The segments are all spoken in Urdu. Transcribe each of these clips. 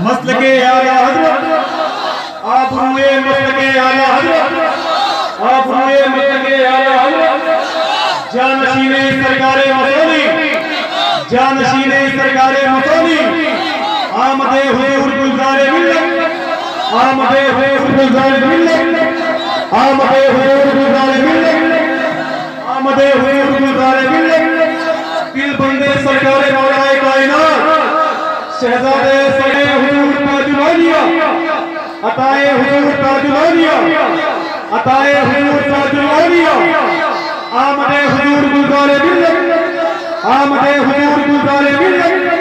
مسلک اعلیٰ حضرت آپ ہوئے مسلک اعلیٰ حضرت آپ ہوئے مسلک اعلیٰ حضرت جانشین سرکار مصونی جانشین سرکار مصونی آمد حضور گلزار ملت آمد حضور گلزار ملت آمد حضور گلزار ملت آمد حضور گلزار ملت دل بندے سرکار مولا کائنات شہزادے سرے حضور تاجوانیہ عطائے حضور تاجوانیہ عطائے حضور تاجوانیہ آمد حضور گلزار ملت آمد حضور گلزار ملت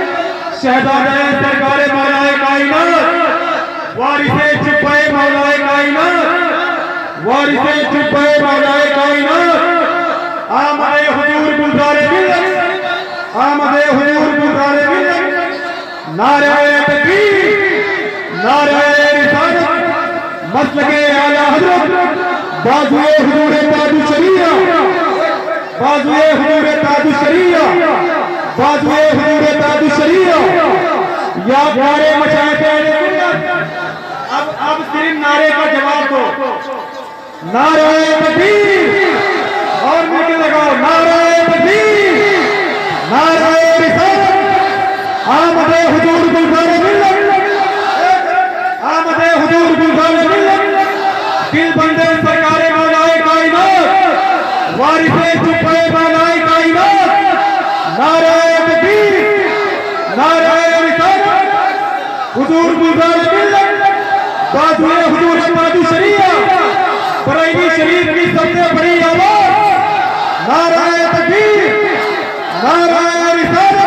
شہزادے سرکار مولا کائنات وارث چپے مولا کائنات وارث چپے مولا کائنات آمد حضور گلزار ملت آمد حضور گلزار ملت نعرہ تکبیر نعرہ رسالت مسلک اعلیٰ حضرت بازوئے حضور تاج الشریعہ بازوئے حضور تاج الشریعہ بازوئے حضور تاج الشریعہ یا پیارے مشائخ اب صرف نعرے کا جواب دو نعرہ تکبیر اور مل کے لگاؤ نعرہ تکبیر نعرہ رسالت آمد حضور گلزار ملت آمد حضور گلزار ملت دل بندے سرکار مولا کائنات وارث چپے مولا کائنات نعرہ تکبیر نعرہ رسالت حضور گلزار ملت بازوئے حضور تاج الشریعہ بریلی شریف کی سب سے بڑی آواز نعرہ تکبیر نعرہ رسالت